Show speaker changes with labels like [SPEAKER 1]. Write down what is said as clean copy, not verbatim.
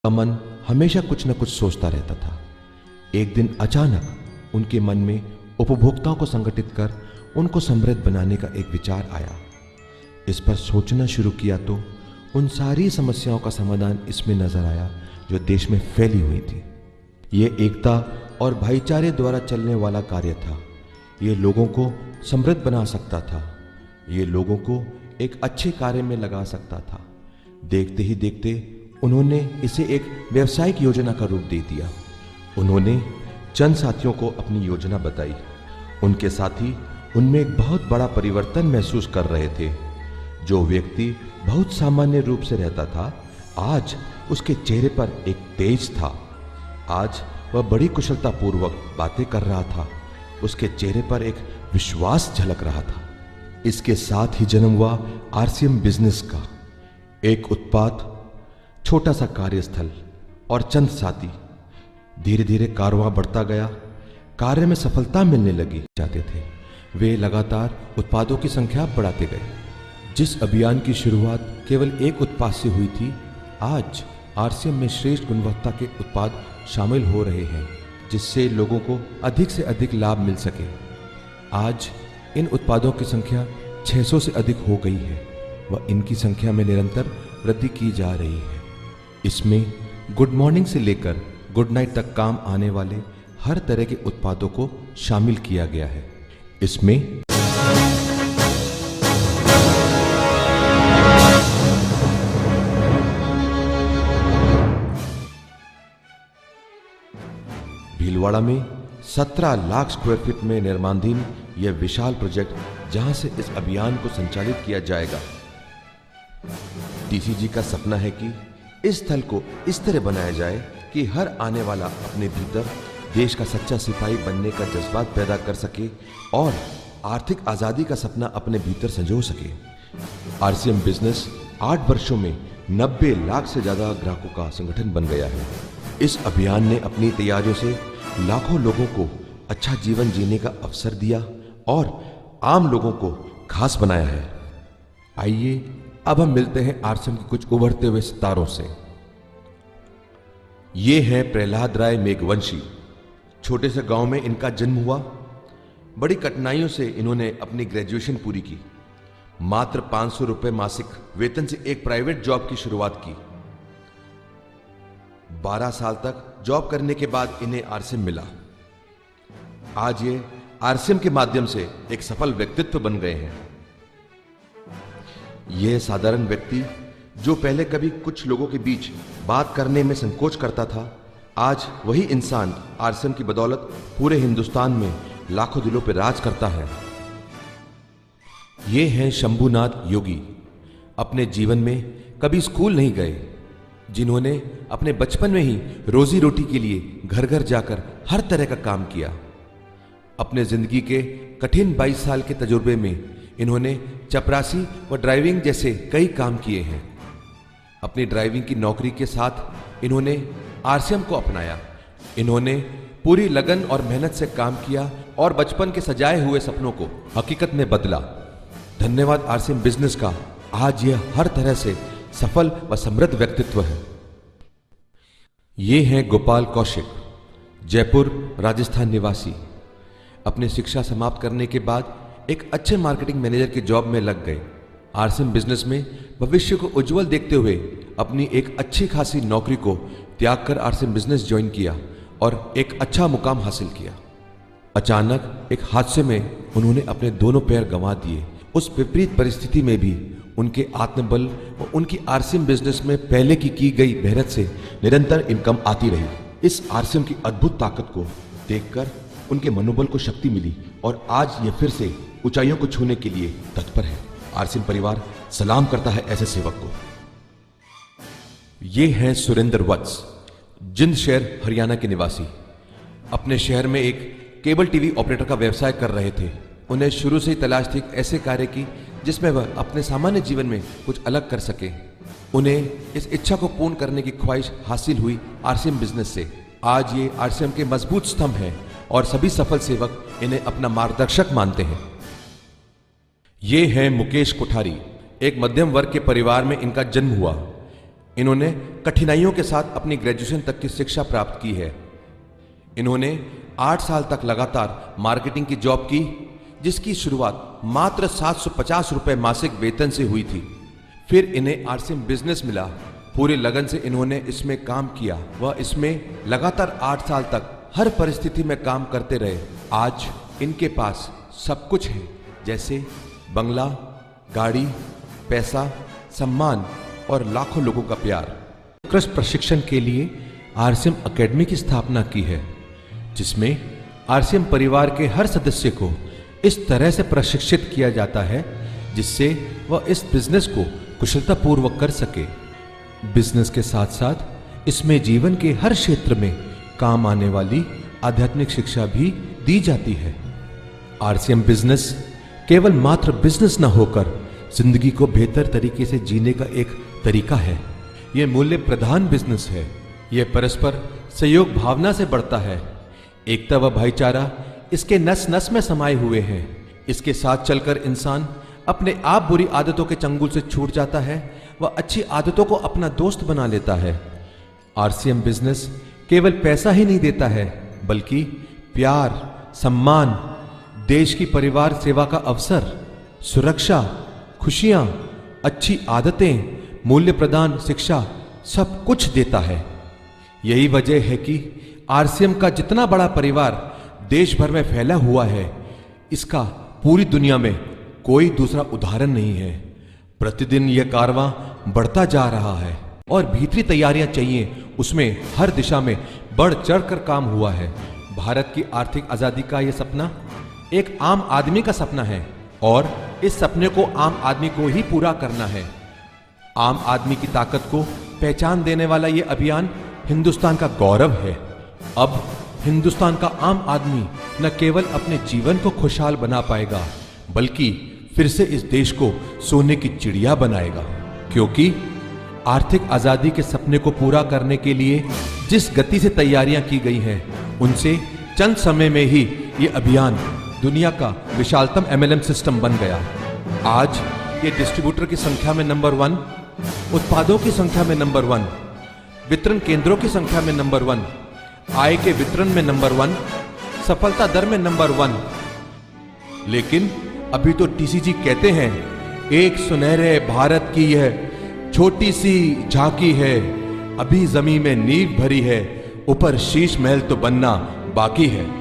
[SPEAKER 1] का मन हमेशा कुछ न कुछ सोचता रहता था। एक दिन अचानक उनके मन में उपभोक्ताओं को संगठित कर उनको समृद्ध बनाने का एक विचार आया। इस पर सोचना शुरू किया तो उन सारी समस्याओं का समाधान इसमें नजर आया जो देश में फैली हुई थी। ये एकता और भाईचारे द्वारा चलने वाला कार्य था। ये लोगों को समृद्ध बना सकता था। ये लोगों को एक अच्छे कार्य में लगा सकता था। देखते ही देखते उन्होंने इसे एक व्यावसायिक योजना का रूप दे दिया। उन्होंने चंद साथियों को अपनी योजना बताई। उनके साथी उनमें एक बहुत बड़ा परिवर्तन महसूस कर रहे थे। जो व्यक्ति बहुत सामान्य रूप से रहता था, आज उसके चेहरे पर एक तेज था। आज वह बड़ी कुशलता पूर्वक बातें कर रहा था। उसके चेहरे पर एक विश्वास झलक रहा था। इसके साथ ही जन्म हुआ आरसीएम बिजनेस का। एक उत्पाद, छोटा सा कार्यस्थल और चंद साथी। धीरे धीरे कारवां बढ़ता गया। कार्य में सफलता मिलने लगी जाते थे। वे लगातार उत्पादों की संख्या बढ़ाते गए। जिस अभियान की शुरुआत केवल एक उत्पाद से हुई थी, आज आरसीएम में श्रेष्ठ गुणवत्ता के उत्पाद शामिल हो रहे हैं, जिससे लोगों को अधिक से अधिक लाभ मिल सके। आज इन उत्पादों की संख्या 600 से अधिक हो गई है व इनकी संख्या में निरंतर वृद्धि की जा रही है। इसमें गुड मॉर्निंग से लेकर गुड नाइट तक काम आने वाले हर तरह के उत्पादों को शामिल किया गया है। इसमें भीलवाड़ा में 17 लाख स्क्वायर फीट में निर्माणाधीन यह विशाल प्रोजेक्ट, जहां से इस अभियान को संचालित किया जाएगा। डीसीजी का सपना है कि इस स्थल को इस तरह बनाया जाए कि हर आने वाला अपने भीतर देश का सच्चा सिपाही बनने का जज्बात पैदा कर सके और आर्थिक आजादी का सपना अपने भीतर संजो सके। आरसीएम बिजनेस 8 वर्षों में 90 लाख से ज्यादा ग्राहकों का संगठन बन गया है। इस अभियान ने अपनी तैयारियों से लाखों लोगों को अच्छा जीवन जीने का अवसर दिया और आम लोगों को खास बनाया है। आइए अब हम मिलते हैं आरसीएम के कुछ उभरते हुए सितारों से। ये हैं प्रहलाद राय मेघवंशी। छोटे से गांव में इनका जन्म हुआ। बड़ी कठिनाइयों से इन्होंने अपनी ग्रेजुएशन पूरी की। मात्र 500 रुपए मासिक वेतन से एक प्राइवेट जॉब की शुरुआत की। 12 साल तक जॉब करने के बाद इन्हें आरसीएम मिला। आज ये आरसीएम के माध्यम से एक सफल व्यक्तित्व बन गए हैं। यह साधारण व्यक्ति जो पहले कभी कुछ लोगों के बीच बात करने में संकोच करता था, आज वही इंसान आरसीएम की बदौलत पूरे हिंदुस्तान में लाखों दिलों पर राज करता है। ये हैं शंभुनाथ योगी। अपने जीवन में कभी स्कूल नहीं गए, जिन्होंने अपने बचपन में ही रोजी रोटी के लिए घर घर जाकर हर तरह का काम किया। अपने जिंदगी के कठिन 22 साल के तजुर्बे में इन्होंने चपरासी व ड्राइविंग जैसे कई काम किए हैं। अपनी ड्राइविंग की नौकरी के साथ इन्होंने आरसीएम को अपनाया। इन्होंने पूरी लगन और मेहनत से काम किया और बचपन के सजाए हुए सपनों को हकीकत में बदला। धन्यवाद आरसीएम बिजनेस का। आज यह हर तरह से सफल व समृद्ध व्यक्तित्व है। ये हैं गोपाल कौशिक, जयपुर राजस्थान निवासी। अपनी शिक्षा समाप्त करने के बाद एक अच्छे मार्केटिंग मैनेजर की जॉब में लग गए। आरसीएम बिजनेस में भविष्य को उज्जवल देखते हुए अपनी एक अच्छी खासी नौकरी को त्याग कर आरसीएम बिजनेस ज्वाइन किया और एक अच्छा मुकाम हासिल किया। अचानक एक हादसे में उन्होंने अपने दोनों पैर गंवा दिए। उस विपरीत परिस्थिति में भी उनके आत्मबल व उनकी आरसीएम बिजनेस में पहले की गई मेहनत से निरंतर इनकम आती रही। इस आरसीएम की अद्भुत ताकत को देखकर उनके मनोबल को शक्ति मिली और आज ये फिर से ऊंचाइयों को छूने के लिए तत्पर है। आरसीएम परिवार सलाम करता है ऐसे सेवक को। ये हैं सुरेंद्र वत्स, जिंद शहर हरियाणा के निवासी। अपने शहर में एक केबल टीवी ऑपरेटर का व्यवसाय कर रहे थे। उन्हें शुरू से ही तलाश थी ऐसे कार्य की जिसमें वह अपने सामान्य जीवन में कुछ अलग कर सके। उन्हें इस इच्छा को पूर्ण करने की ख्वाहिश हासिल हुई आरसीएम बिजनेस से। आज ये आरसीएम के मजबूत स्तंभ हैं और सभी सफल सेवक इन्हें अपना मार्गदर्शक मानते हैं। ये हैं मुकेश कोठारी। एक मध्यम वर्ग के परिवार में इनका जन्म हुआ। इन्होंने कठिनाइयों के साथ अपनी ग्रेजुएशन तक की शिक्षा प्राप्त की है। इन्होंने 8 साल तक लगातार मार्केटिंग की जॉब की, जिसकी शुरुआत मात्र 750 रुपए मासिक वेतन से हुई थी। फिर इन्हें आरसीएम बिजनेस मिला। पूरे लगन से इन्होंने इसमें काम किया। वह इसमें लगातार 8 साल तक हर परिस्थिति में काम करते रहे। आज इनके पास सब कुछ है, जैसे बंगला, गाड़ी, पैसा, सम्मान और लाखों लोगों का प्यार। उत्कृष्ट प्रशिक्षण के लिए आरसीएम एकेडमी की स्थापना की है, जिसमें आरसीएम परिवार के हर सदस्य को इस तरह से प्रशिक्षित किया जाता है जिससे वह इस बिजनेस को कुशलतापूर्वक कर सके। बिजनेस के साथ साथ इसमें जीवन के हर क्षेत्र में काम आने वाली आध्यात्मिक शिक्षा भी दी जाती है। आरसीएम बिजनेस केवल मात्र बिजनेस न होकर जिंदगी को बेहतर तरीके से जीने का एक तरीका है। यह मूल्य प्रधान बिजनेस है। यह परस्पर सहयोग भावना से बढ़ता है। एकता व भाईचारा इसके नस नस में समाये हुए हैं। इसके साथ चलकर इंसान अपने आप बुरी आदतों के चंगुल से छूट जाता है व अच्छी आदतों को अपना दोस्त बना लेता है। आरसीएम बिजनेस केवल पैसा ही नहीं देता है, बल्कि प्यार, सम्मान, देश की परिवार सेवा का अवसर, सुरक्षा, खुशियां, अच्छी आदतें, मूल्य प्रदान शिक्षा सब कुछ देता है। यही वजह है कि आरसीएम का जितना बड़ा परिवार देश भर में फैला हुआ है, इसका पूरी दुनिया में कोई दूसरा उदाहरण नहीं है। प्रतिदिन यह कारवां बढ़ता जा रहा है और भीतरी तैयारियां चाहिए, उसमें हर दिशा में बढ़ चढ़कर काम हुआ है। भारत की आर्थिक आजादी का यह सपना एक आम आदमी का सपना है और इस सपने को आम आदमी को ही पूरा करना है। आम आदमी की ताकत को पहचान देने वाला यह अभियान हिंदुस्तान का गौरव है। अब हिंदुस्तान का आम आदमी न केवल अपने जीवन को खुशहाल बना पाएगा, बल्कि फिर से इस देश को सोने की चिड़िया बनाएगा। क्योंकि आर्थिक आजादी के सपने को पूरा करने के लिए जिस गति से तैयारियां की गई हैं, उनसे चंद समय में ही ये अभियान दुनिया का विशालतम एमएलएम सिस्टम बन गया। आज ये डिस्ट्रीब्यूटर की संख्या में नंबर 1, उत्पादों की संख्या में नंबर 1, वितरण केंद्रों की संख्या में नंबर 1, आय के वितरण में नंबर 1, सफलता दर में नंबर 1। लेकिन अभी तो टीसीजी कहते हैं, एक सुनहरे भारत की यह छोटी सी झांकी है, अभी जमीन में नींव भरी है, ऊपर शीश महल तो बनना बाकी है।